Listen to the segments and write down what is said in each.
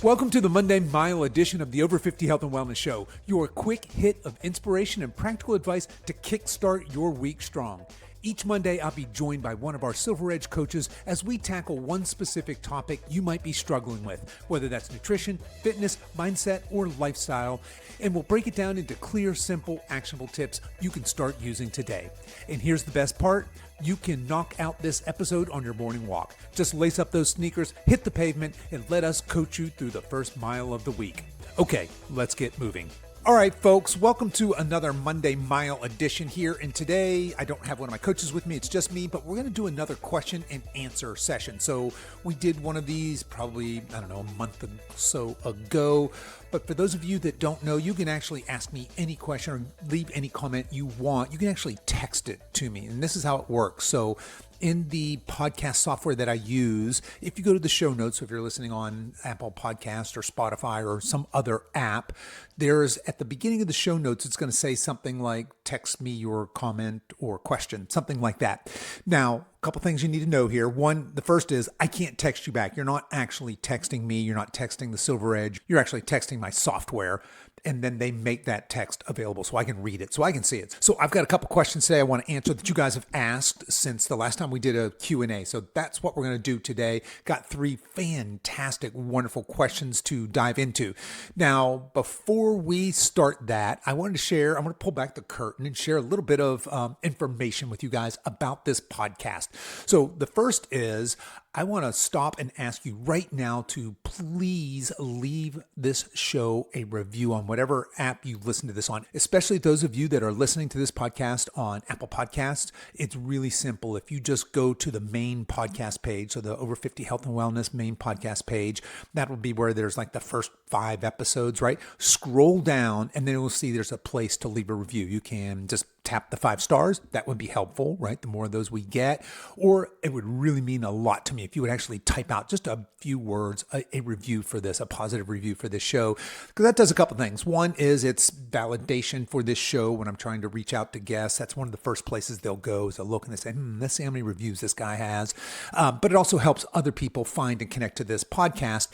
Welcome to the Monday Mile edition of the Over 50 Health and Wellness Show, your quick hit of inspiration and practical advice to kickstart your week strong. Each Monday, I'll be joined by one of our Silver Edge coaches as we tackle one specific topic you might be struggling with, whether that's nutrition, fitness, mindset, or lifestyle, and we'll break it down into clear, simple, actionable tips you can start using today. And here's the best part. You can knock out this episode on your morning walk. Just lace up those sneakers, hit the pavement, and let us coach you through the first mile of the week. Okay, let's get moving. All right, folks, welcome to another Monday Mile edition here. And today, I don't have one of my coaches with me. It's just me, but we're going to do another question and answer session. So we did one of these probably, a month or so ago. But for those of you that don't know, you can actually ask me any question or leave any comment you want. You can actually text it to me. And this is how it works. So in the podcast software that I use, if you go to the show notes, so if you're listening on Apple Podcast or Spotify or some other app, there's at the beginning of the show notes, it's going to say something like text me your comment or question, something like that. Now, a couple things you need to know here. One, the first is I can't text you back. You're not actually texting me. You're not texting the Silver Edge. You're actually texting my software. And then they make that text available so I can read it, so I can see it. So I've got a couple questions today I want to answer that you guys have asked since the last time we did a Q&A. So that's what we're going to do today. Got 3 fantastic, wonderful questions to dive into. Now, before we start that, I want to pull back the curtain and share a little bit of information with you guys about this podcast. So the first is, I want to stop and ask you right now to please leave this show a review on whatever app you listen to this on, especially those of you that are listening to this podcast on Apple Podcasts. It's really simple. If you just go to the main podcast page, so the Over 50 Health and Wellness main podcast page, that will be where there's like the first 5 episodes, right? Scroll down and then you'll see there's a place to leave a review. You can just tap the 5 stars. That would be helpful, right? The more of those we get, or it would really mean a lot to me if you would actually type out just a few words, a review for this, a positive review for this show, because that does a couple things. One is it's validation for this show when I'm trying to reach out to guests. That's one of the first places they'll go is they'll look and they say, let's see how many reviews this guy has. But it also helps other people find and connect to this podcast.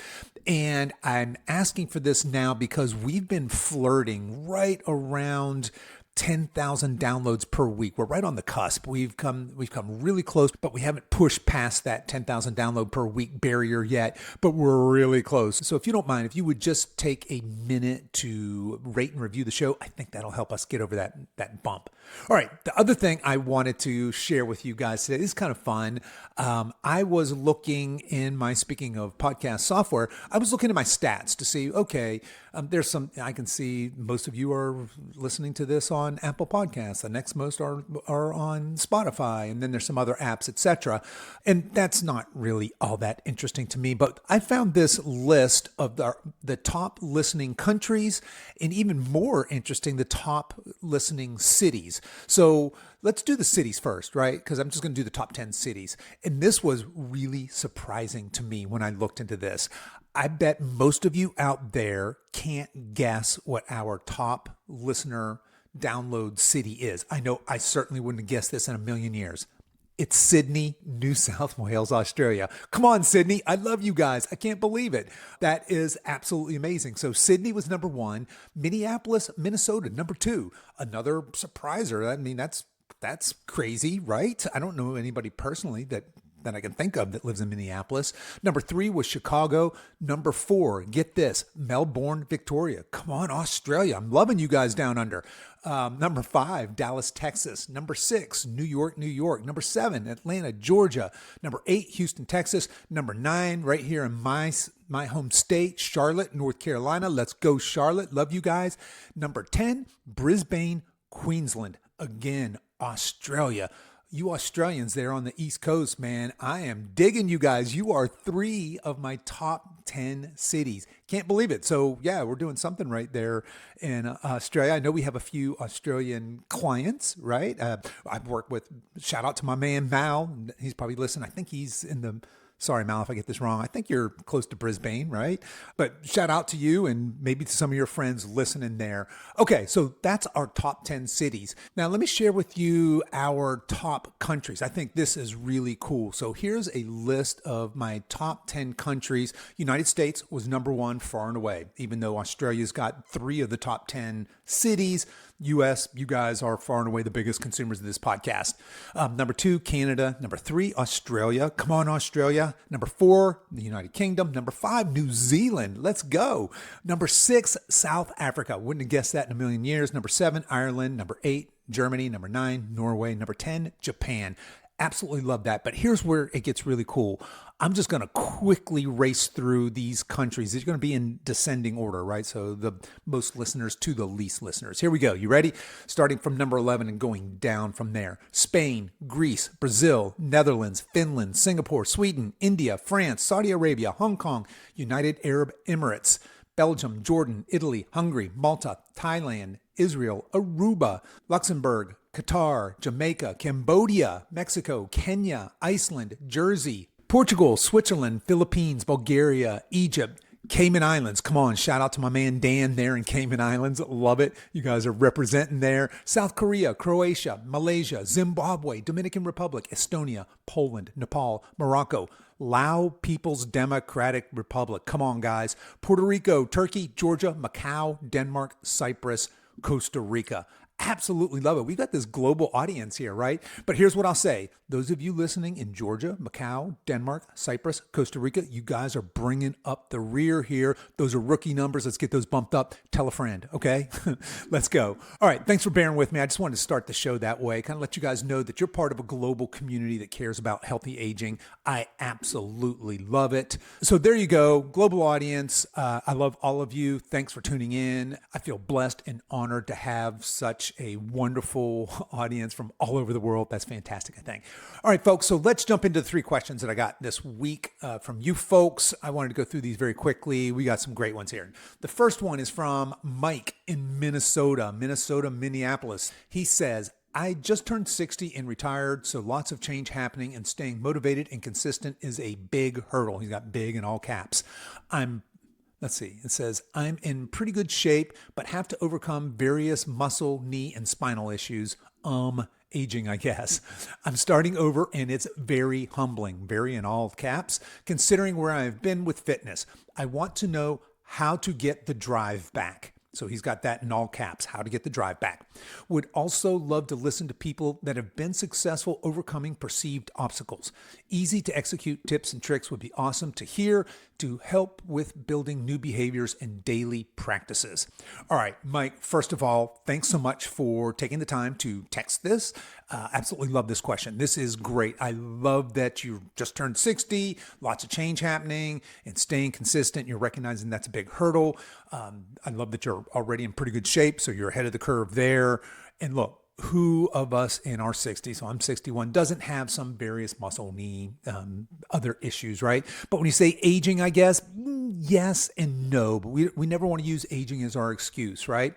And I'm asking for this now because we've been flirting right around 10,000 downloads per week. We're right on the cusp. We've come really close, but we haven't pushed past that 10,000 download per week barrier yet, but we're really close. So if you don't mind, if you would just take a minute to rate and review the show, I think that'll help us get over that bump. All right. The other thing I wanted to share with you guys today is kind of fun. I was looking speaking of podcast software, I was looking at my stats to see, okay, I can see most of you are listening to this on Apple Podcasts. The next most are on Spotify, and then there's some other apps, etc. And that's not really all that interesting to me. But I found this list of the top listening countries, and even more interesting, the top listening cities. So let's do the cities first, right? Because I'm just going to do the top 10 cities. And this was really surprising to me when I looked into this. I bet most of you out there can't guess what our top listener download city is. I know I certainly wouldn't have guessed this in a million years. It's Sydney, New South Wales, Australia. Come on, Sydney. I love you guys. I can't believe it. That is absolutely amazing. So Sydney was number 1. Minneapolis, Minnesota, number 2. Another surpriser. I mean, that's crazy, right? I don't know anybody personally that I can think of that lives in Minneapolis. Number 3 was Chicago. Number 4, get this, Melbourne, Victoria. Come on, Australia. I'm loving you guys down under. Number 5, Dallas, Texas. Number 6, New York, New York. Number 7, Atlanta, Georgia. Number 8, Houston, Texas. Number 9, right here in my home state, Charlotte, North Carolina. Let's go, Charlotte. Love you guys. Number 10, Brisbane, Queensland. Again, Australia. You Australians there on the East Coast, man, I am digging you guys. You are 3 of my top 10 cities. Can't believe it. So yeah, we're doing something right there in Australia. I know we have a few Australian clients, right? I've worked with, shout out to my man, Mal. He's probably listening. I think he's in the Sorry, Mal, if I get this wrong. I think you're close to Brisbane, right? But shout out to you and maybe to some of your friends listening there. Okay, so that's our top 10 cities. Now, let me share with you our top countries. I think this is really cool. So here's a list of my top 10 countries. United States was number one far and away, even though Australia's got 3 of the top 10 cities. US, you guys are far and away the biggest consumers of this podcast. Number 2, Canada. Number 3, Australia. Come on, Australia. Number 4, the United Kingdom. Number 5, New Zealand. Let's go. Number 6, South Africa. Wouldn't have guessed that in a million years. Number 7, Ireland. Number 8, Germany. Number 9, Norway. Number 10, Japan. Absolutely love that. But here's where it gets really cool. I'm just going to quickly race through these countries. It's going to be in descending order, right? So the most listeners to the least listeners. Here we go. You ready? Starting from number 11 and going down from there. Spain, Greece, Brazil, Netherlands, Finland, Singapore, Sweden, India, France, Saudi Arabia, Hong Kong, United Arab Emirates, Belgium, Jordan, Italy, Hungary, Malta, Thailand, Israel, Aruba, Luxembourg, Qatar, Jamaica, Cambodia, Mexico, Kenya, Iceland, Jersey, Portugal, Switzerland, Philippines, Bulgaria, Egypt, Cayman Islands. Come on, shout out to my man Dan there in Cayman Islands. Love it. You guys are representing there. South Korea, Croatia, Malaysia, Zimbabwe, Dominican Republic, Estonia, Poland, Nepal, Morocco, Lao People's Democratic Republic. Come on, guys. Puerto Rico, Turkey, Georgia, Macau, Denmark, Cyprus, Costa Rica. Absolutely love it. We've got this global audience here, right? But here's what I'll say. Those of you listening in Georgia, Macau, Denmark, Cyprus, Costa Rica, you guys are bringing up the rear here. Those are rookie numbers. Let's get those bumped up. Tell a friend, okay? Let's go. All right, thanks for bearing with me. I just wanted to start the show that way, kind of let you guys know that you're part of a global community that cares about healthy aging. I absolutely love it. So there you go, global audience. I love all of you. Thanks for tuning in. I feel blessed and honored to have such a wonderful audience from all over the world. That's fantastic, I think. All right, folks, so let's jump into the 3 questions that I got this week from you folks. I wanted to go through these very quickly. We got some great ones here. The first one is from Mike in Minnesota, Minneapolis. He says, I just turned 60 and retired, so lots of change happening, and staying motivated and consistent is a big hurdle. He's got big in all caps. Let's see, it says, I'm in pretty good shape, but have to overcome various muscle, knee, and spinal issues. Aging, I guess. I'm starting over, and it's very humbling, very in all caps, considering where I've been with fitness. I want to know how to get the drive back. So he's got that in all caps, how to get the drive back. Would also love to listen to people that have been successful overcoming perceived obstacles. Easy to execute tips and tricks would be awesome to hear to help with building new behaviors and daily practices. All right, Mike, first of all, thanks so much for taking the time to text this. Absolutely love this question. This is great. I love that you just turned 60, lots of change happening, and staying consistent. You're recognizing that's a big hurdle. I love that you're already in pretty good shape, so you're ahead of the curve there. And look, who of us in our 60s, so I'm 61, doesn't have some various muscle, knee, other issues, right? But when you say aging, I guess, yes and no, but we never want to use aging as our excuse, right?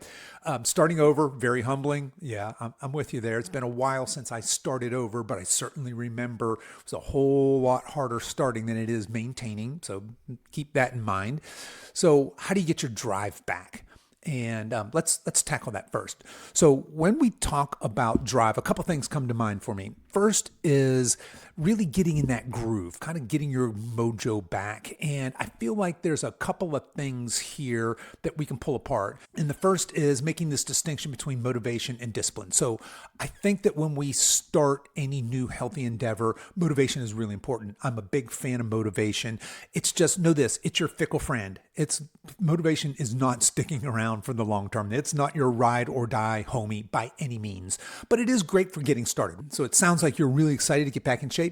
Starting over, very humbling. Yeah, I'm with you there. It's been a while since I started over, but I certainly remember it was a whole lot harder starting than it is maintaining. So keep that in mind. So how do you get your drive back? And let's tackle that first. So when we talk about drive, a couple things come to mind for me. First is really getting in that groove, kind of getting your mojo back. And I feel like there's a couple of things here that we can pull apart. And the first is making this distinction between motivation and discipline. So I think that when we start any new healthy endeavor, motivation is really important. I'm a big fan of motivation. It's just, know this, it's your fickle friend. Motivation is not sticking around for the long term. It's not your ride or die homie by any means, but it is great for getting started. So it sounds like you're really excited to get back in shape.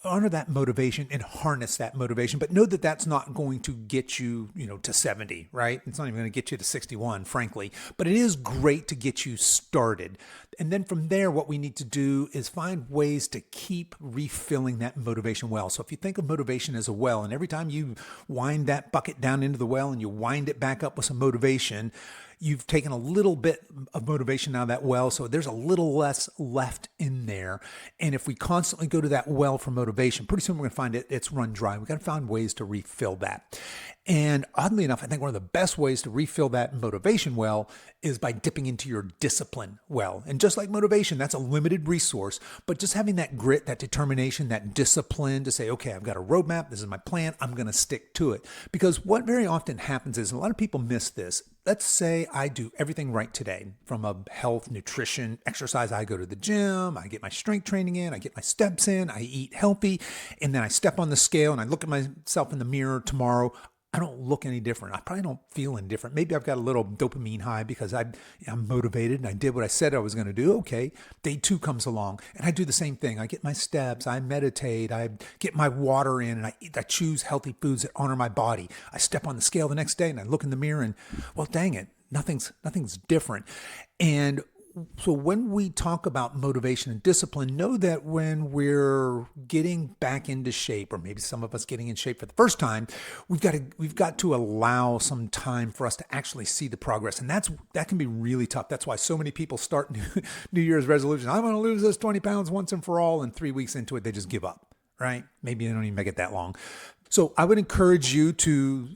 Honor that motivation and harness that motivation, but know that that's not going to get you, to 70, right? It's not even going to get you to 61, frankly, but it is great to get you started. And then from there, what we need to do is find ways to keep refilling that motivation well. So if you think of motivation as a well, and every time you wind that bucket down into the well and you wind it back up with some motivation, you've taken a little bit of motivation out of that well, so there's a little less left in there. And if we constantly go to that well for motivation, pretty soon we're going to find it's run dry. We've got to find ways to refill that. And oddly enough, I think one of the best ways to refill that motivation well is by dipping into your discipline well. And just like motivation, that's a limited resource, but just having that grit, that determination, that discipline to say, okay, I've got a roadmap. This is my plan. I'm going to stick to it. Because what very often happens is, and a lot of people miss this. Let's say I do everything right today from a health, nutrition, exercise. I go to the gym, I get my strength training in, I get my steps in, I eat healthy, and then I step on the scale and I look at myself in the mirror tomorrow. I don't look any different. I probably don't feel any different. Maybe I've got a little dopamine high because I'm motivated and I did what I said I was going to do. Okay, day 2 comes along and I do the same thing. I get my steps, I meditate, I get my water in, and I choose healthy foods that honor my body. I step on the scale the next day and I look in the mirror and, well, dang it, nothing's different. And so when we talk about motivation and discipline, know that when we're getting back into shape, or maybe some of us getting in shape for the first time, we've got to allow some time for us to actually see the progress. And that can be really tough. That's why so many people start New Year's resolutions. I'm going to lose this 20 pounds once and for all. And 3 weeks into it, they just give up, right? Maybe they don't even make it that long. So I would encourage you to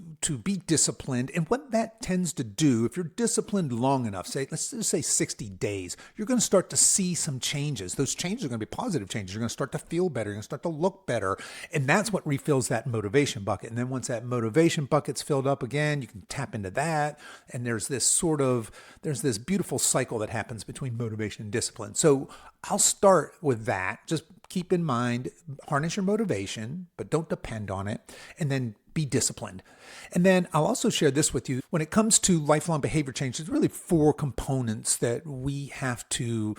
be disciplined. And what that tends to do, if you're disciplined long enough, let's just say 60 days, you're going to start to see some changes. Those changes are going to be positive changes. You're going to start to feel better. You're going to start to look better. And that's what refills that motivation bucket. And then once that motivation bucket's filled up again, you can tap into that. And there's this beautiful cycle that happens between motivation and discipline. So I'll start with that. Just keep in mind, harness your motivation, but don't depend on it. And then be disciplined. And then I'll also share this with you. When it comes to lifelong behavior change, there's really 4 components that really have to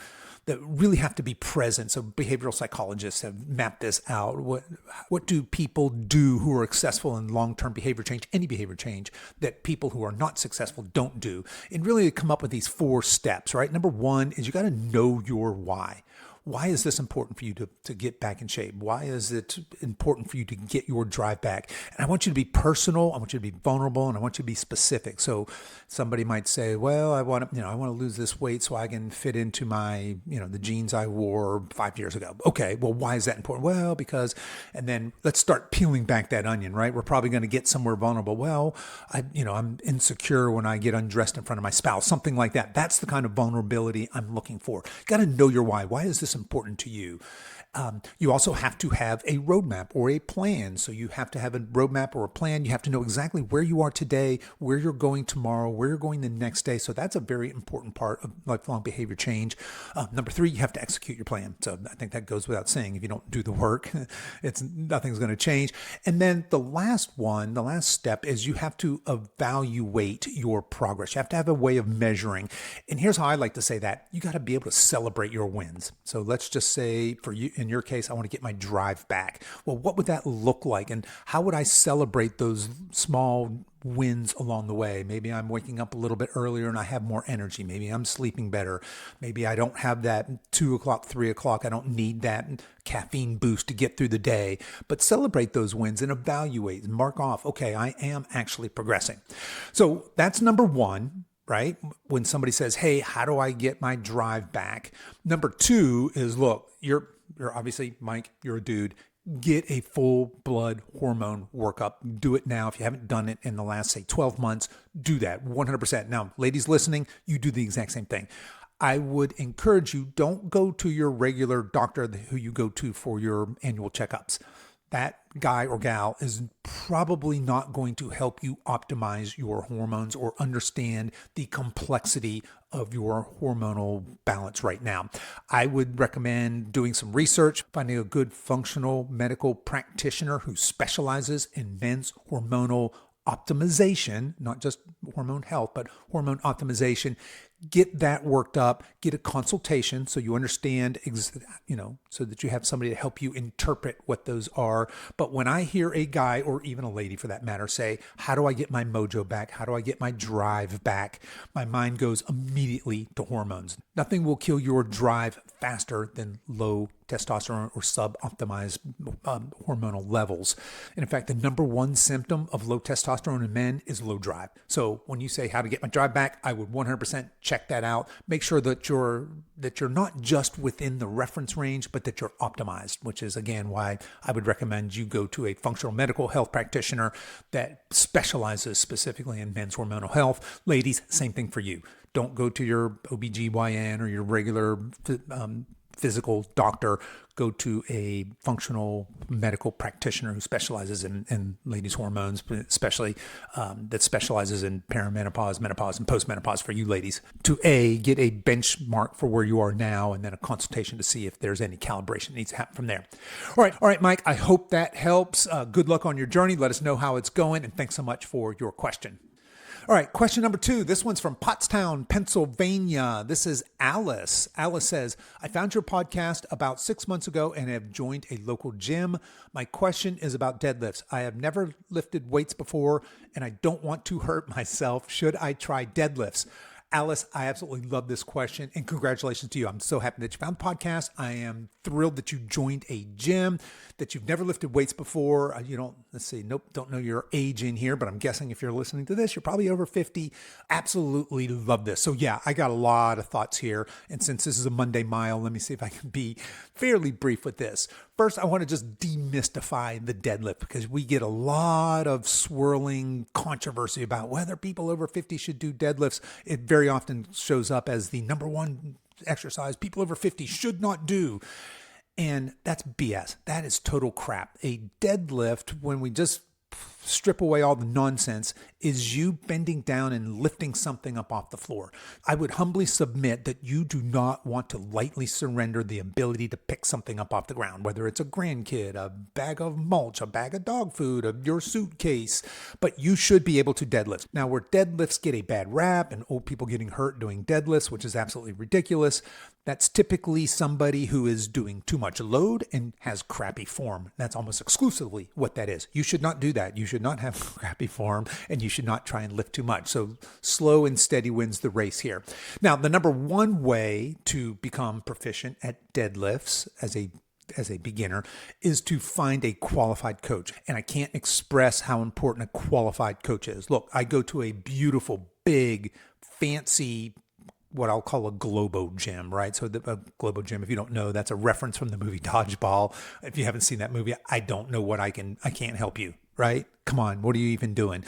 be present. So behavioral psychologists have mapped this out. What do people do who are successful in long-term behavior change, any behavior change, that people who are not successful don't do? And really come up with these 4 steps, right? Number 1 is you got to know your why. Why is this important for you to get back in shape? Why is it important for you to get your drive back? And I want you to be personal. I want you to be vulnerable, and I want you to be specific. So somebody might say, well, I want to lose this weight so I can fit into my, the jeans I wore 5 years ago. Okay. Well, why is that important? Well, because, and then let's start peeling back that onion, right? We're probably going to get somewhere vulnerable. Well, I'm insecure when I get undressed in front of my spouse, something like that. That's the kind of vulnerability I'm looking for. You got to know your why. Why is this important to you? You also have to have a roadmap or a plan. So you have to have a roadmap or a plan. You have to know exactly where you are today, where you're going tomorrow, where you're going the next day. So that's a very important part of lifelong behavior change. Number 3, you have to execute your plan. So I think that goes without saying. If you don't do the work, nothing's going to change. And then the last step is you have to evaluate your progress. You have to have a way of measuring. And here's how I like to say that. You got to be able to celebrate your wins. So let's just say for you, in your case, I want to get my drive back. Well, what would that look like? And how would I celebrate those small wins along the way? Maybe I'm waking up a little bit earlier and I have more energy. Maybe I'm sleeping better. Maybe I don't have that 2 o'clock, 3 o'clock. I don't need that caffeine boost to get through the day. But celebrate those wins and evaluate and mark off, okay, I am actually progressing. So that's number 1. Right? When somebody says, hey, how do I get my drive back? Number 2 is, look, you're obviously, Mike, you're a dude. Get a full blood hormone workup. Do it now. If you haven't done it in the last, say, 12 months, do that 100%. Now, ladies listening, you do the exact same thing. I would encourage you, don't go to your regular doctor who you go to for your annual checkups. That guy or gal is probably not going to help you optimize your hormones or understand the complexity of your hormonal balance right now. I would recommend doing some research, finding a good functional medical practitioner who specializes in men's hormonal optimization, not just hormone health, but hormone optimization. Get that worked up, get a consultation so you understand, so that you have somebody to help you interpret what those are. But when I hear a guy, or even a lady for that matter, say, how do I get my mojo back? How do I get my drive back? My mind goes immediately to hormones. Nothing will kill your drive faster than low testosterone or sub-optimized hormonal levels. And in fact, the number one symptom of low testosterone in men is low drive. So when you say how to get my drive back, I would 100% check that out. Make sure that you're not just within the reference range, but that you're optimized, which is again why I would recommend you go to a functional medical health practitioner that specializes specifically in men's hormonal health. Ladies, same thing for you. Don't go to your OBGYN or your regular physical doctor. Go to a functional medical practitioner who specializes in ladies' hormones, especially that specializes in perimenopause, menopause, and postmenopause for you ladies, to get a benchmark for where you are now, and then a consultation to see if there's any calibration that needs to happen from there. All right, Mike, I hope that helps. Good luck on your journey. Let us know how it's going, and thanks so much for your question. All right, question number 2. This one's from Pottstown, Pennsylvania. This is Alice. Alice says, I found your podcast about 6 months ago and have joined a local gym. My question is about deadlifts. I have never lifted weights before and I don't want to hurt myself. Should I try deadlifts? Alice, I absolutely love this question and congratulations to you. I'm so happy that you found the podcast. I am thrilled that you joined a gym, that you've never lifted weights before. Don't know your age in here, but I'm guessing if you're listening to this, you're probably over 50. Absolutely love this. So yeah, I got a lot of thoughts here. And since this is a Monday Mile, let me see if I can be fairly brief with this. First, I want to just demystify the deadlift because we get a lot of swirling controversy about whether people over 50 should do deadlifts. It very often shows up as the number one exercise people over 50 should not do. And that's BS. That is total crap. A deadlift, when we just strip away all the nonsense, is you bending down and lifting something up off the floor. I would humbly submit that you do not want to lightly surrender the ability to pick something up off the ground, whether it's a grandkid, a bag of mulch, a bag of dog food, your suitcase, but you should be able to deadlift. Now, where deadlifts get a bad rap and old people getting hurt doing deadlifts, which is absolutely ridiculous, that's typically somebody who is doing too much load and has crappy form. That's almost exclusively what that is. You should not do that. You should not have crappy form and you should not try and lift too much. So slow and steady wins the race here. Now, the number one way to become proficient at deadlifts as a beginner is to find a qualified coach. And I can't express how important a qualified coach is. Look, I go to a beautiful, big, fancy, what I'll call a Globo gym, right? So a Globo gym, if you don't know, that's a reference from the movie Dodgeball. If you haven't seen that movie, I don't know what I can't help you, right? Come on, what are you even doing?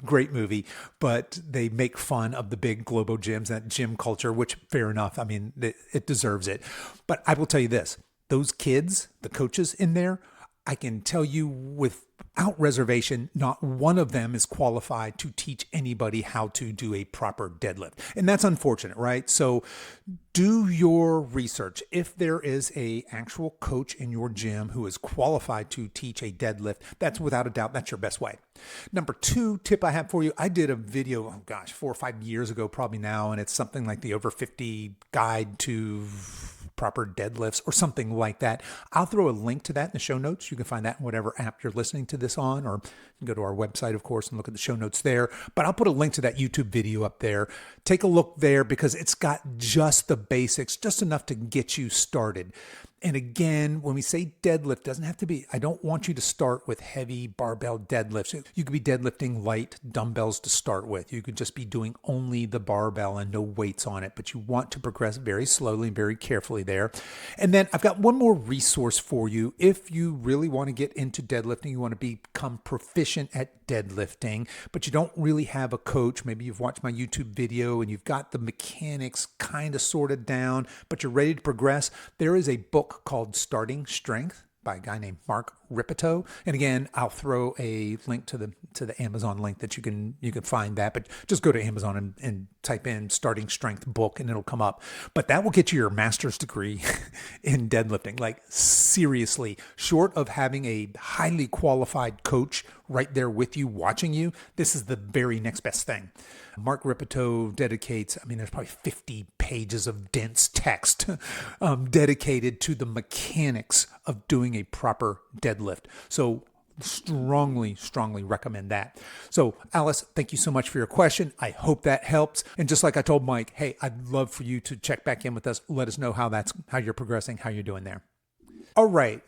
Great movie, but they make fun of the big Globo gyms, that gym culture, which fair enough. I mean, it deserves it. But I will tell you this, those kids, the coaches in there, I can tell you without reservation, not one of them is qualified to teach anybody how to do a proper deadlift. And that's unfortunate, right? So do your research. If there is an actual coach in your gym who is qualified to teach a deadlift, that's without a doubt, that's your best way. Number 2 tip I have for you, I did a video, 4 or 5 years ago probably now, and it's something like the over 50 guide to proper deadlifts or something like that. I'll throw a link to that in the show notes. You can find that in whatever app you're listening to this on, or you can go to our website, of course, and look at the show notes there. But I'll put a link to that YouTube video up there. Take a look there because it's got just the basics, just enough to get you started. And again, when we say deadlift, doesn't have to be, I don't want you to start with heavy barbell deadlifts. You could be deadlifting light dumbbells to start with. You could just be doing only the barbell and no weights on it, but you want to progress very slowly and very carefully there. And then I've got one more resource for you. If you really want to get into deadlifting, you want to become proficient at deadlifting, but you don't really have a coach. Maybe you've watched my YouTube video and you've got the mechanics kind of sorted down, but you're ready to progress. There is a book called Starting Strength by a guy named Mark Ripito. And again, I'll throw a link to the Amazon link that you can find that, but just go to Amazon and type in Starting Strength book and it'll come up. But that will get you your master's degree in deadlifting. Like seriously, short of having a highly qualified coach right there with you, watching you, this is the very next best thing. Mark Ripito dedicates, there's probably 50 pages of dense text dedicated to the mechanics of doing a proper deadlift. So strongly, strongly recommend that. So Alice, thank you so much for your question. I hope that helps. And just like I told Mike, hey, I'd love for you to check back in with us. Let us know how you're progressing, how you're doing there. All right.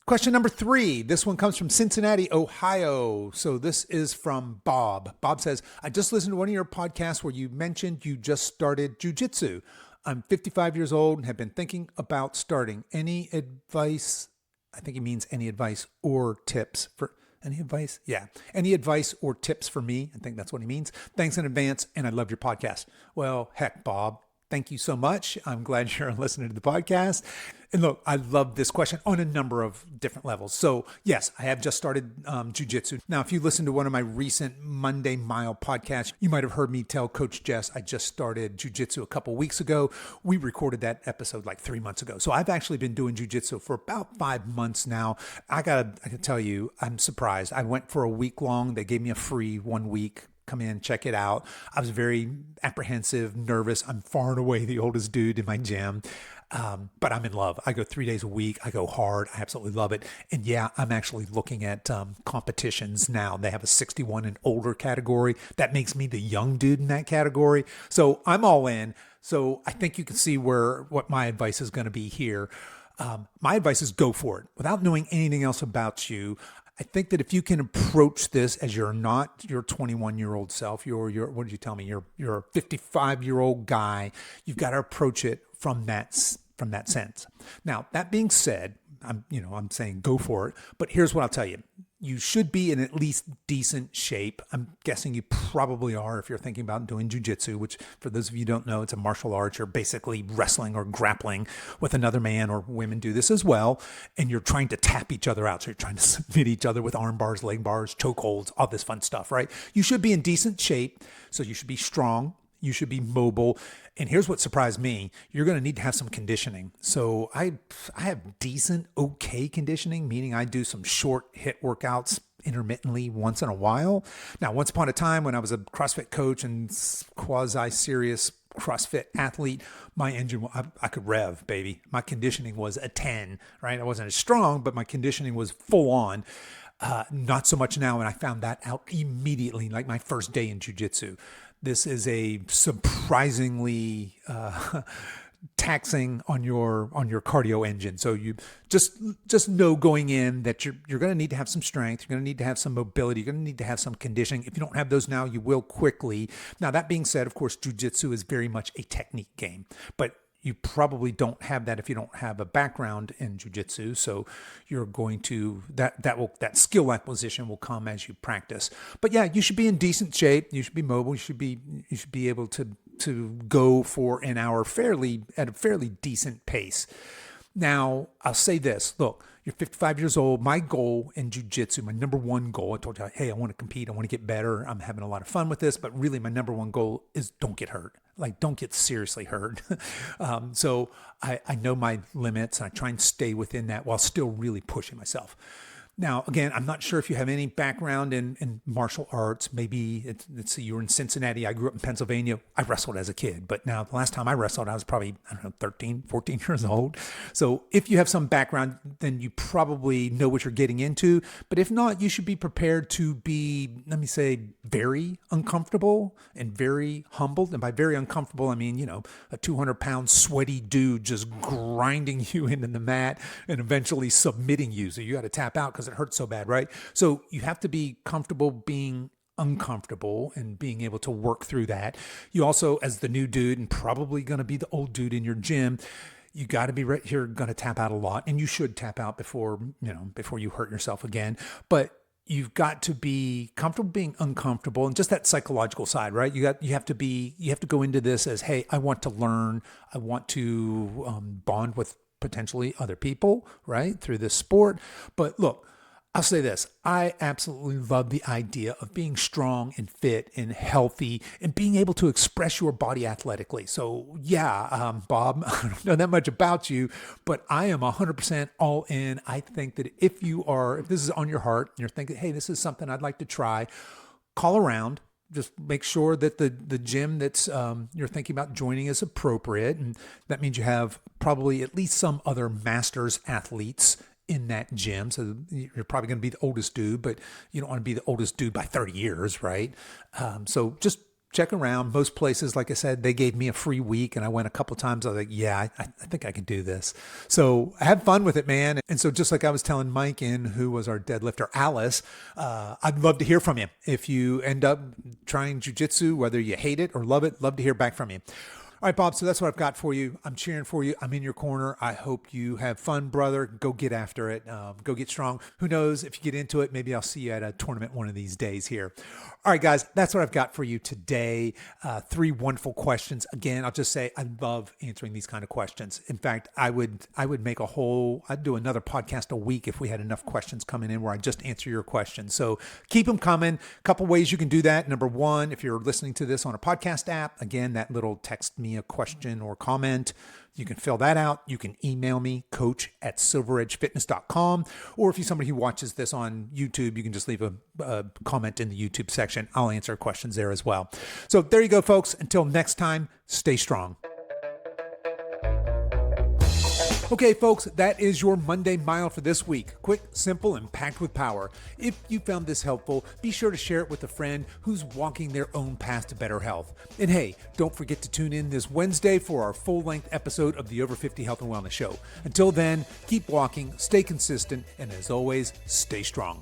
Question number 3. This one comes from Cincinnati, Ohio. So this is from Bob. Bob says, I just listened to one of your podcasts where you mentioned you just started Jiu-Jitsu. I'm 55 years old and have been thinking about starting. Any advice? I think he means any advice or tips for any advice? Yeah. Any advice or tips for me? I think that's what he means. Thanks in advance. And I love your podcast. Well, heck, Bob. Thank you so much. I'm glad you're listening to the podcast. And look, I love this question on a number of different levels. So yes, I have just started Jiu-Jitsu. Now, if you listen to one of my recent Monday Mile podcasts, you might have heard me tell Coach Jess I just started Jiu-Jitsu a couple weeks ago. We recorded that episode like 3 months ago. So I've actually been doing Jiu-Jitsu for about 5 months now. I can tell you, I'm surprised. I went for a week long. They gave me a free 1 week. Come in, check it out. I was very apprehensive, nervous. I'm far and away the oldest dude in my gym, but I'm in love. I go 3 days a week. I go hard. I absolutely love it. And yeah, I'm actually looking at competitions now. They have a 61 and older category. That makes me the young dude in that category. So I'm all in. So I think you can see what my advice is going to be here. My advice is go for it. Without knowing anything else about you, I think that if you can approach this as you're not your 21-year-old self, you're what did you tell me? You're a 55-year-old guy. You've got to approach it from that sense. Now, that being said, I'm saying go for it. But here's what I'll tell you. You should be in at least decent shape. I'm guessing you probably are if you're thinking about doing jiu-jitsu, which for those of you who don't know, it's a martial art. You're basically wrestling or grappling with another man, or women do this as well. And you're trying to tap each other out. So you're trying to submit each other with arm bars, leg bars, choke holds, all this fun stuff, right? You should be in decent shape. So you should be strong. You should be mobile. And here's what surprised me. You're going to need to have some conditioning. So I have decent, okay conditioning, meaning I do some short hit workouts intermittently once in a while. Now, once upon a time when I was a CrossFit coach and quasi-serious CrossFit athlete, my engine, I could rev, baby. My conditioning was a 10, right? I wasn't as strong, but my conditioning was full on. Not so much now, and I found that out immediately, like my first day in jiu-jitsu. This is a surprisingly taxing on your cardio engine. So you just know going in that you're going to need to have some strength. You're going to need to have some mobility. You're going to need to have some conditioning. If you don't have those now, you will quickly. Now, that being said, of course, jiu-jitsu is very much a technique game, but you probably don't have that if you don't have a background in jiu-jitsu. So you're going to, that skill acquisition will come as you practice. But yeah, you should be in decent shape. You should be mobile. You should be able to go for an hour at a fairly decent pace. Now, I'll say this. Look, you're 55 years old. My goal in jiu-jitsu, my number one goal, I told you, hey, I want to compete. I want to get better. I'm having a lot of fun with this. But really, my number one goal is don't get hurt. Like, don't get seriously hurt. So I know my limits, and I try and stay within that while still really pushing myself. Now, again, I'm not sure if you have any background in martial arts. Maybe let's see, you were in Cincinnati. I grew up in Pennsylvania. I wrestled as a kid, but now the last time I wrestled, I was probably, 13, 14 years old. So if you have some background, then you probably know what you're getting into. But if not, you should be prepared to be, let me say, very uncomfortable and very humbled. And by very uncomfortable, I mean, a 200-pound sweaty dude just grinding you into the mat and eventually submitting you. So you got to tap out because it hurts so bad, right? So you have to be comfortable being uncomfortable and being able to work through that. You also, as the new dude and probably going to be the old dude in your gym, you got to be right here, going to tap out a lot, and you should tap out before you hurt yourself again. But you've got to be comfortable being uncomfortable, and just that psychological side, right? You have to go into this as, hey, I want to learn, I want to bond with potentially other people, right, through this sport. But look, I'll say this. I absolutely love the idea of being strong and fit and healthy and being able to express your body athletically. So yeah, Bob, I don't know that much about you, but I am 100% all in. I think that if this is on your heart and you're thinking, hey, this is something I'd like to try, call around. Just make sure that the gym that's you're thinking about joining is appropriate. And that means you have probably at least some other masters athletes in that gym. So you're probably going to be the oldest dude, but you don't want to be the oldest dude by 30 years, right? So just check around. Most places, like I said, they gave me a free week and I went a couple times. I was like, yeah, I think I can do this. So have fun with it, man. And so just like I was telling Mike who was our deadlifter, Alice, I'd love to hear from you. If you end up trying jiu-jitsu, whether you hate it or love it, love to hear back from you. All right, Bob, so that's what I've got for you. I'm cheering for you. I'm in your corner. I hope you have fun, brother. Go get after it. Go get strong. Who knows, if you get into it, maybe I'll see you at a tournament one of these days here. All right, guys, that's what I've got for you today. 3 wonderful questions. Again, I'll just say I love answering these kind of questions. In fact, I'd do another podcast a week if we had enough questions coming in where I just answer your questions. So keep them coming. A couple ways you can do that. Number one, if you're listening to this on a podcast app, again, that little text me a question or comment, you can fill that out. You can email me, coach@silveredgefitness.com. Or if you're somebody who watches this on YouTube, you can just leave a comment in the YouTube section. I'll answer questions there as well. So there you go, folks. Until next time, stay strong. Okay, folks, that is your Monday Mile for this week. Quick, simple, and packed with power. If you found this helpful, be sure to share it with a friend who's walking their own path to better health. And hey, don't forget to tune in this Wednesday for our full-length episode of the Over 50 Health and Wellness Show. Until then, keep walking, stay consistent, and as always, stay strong.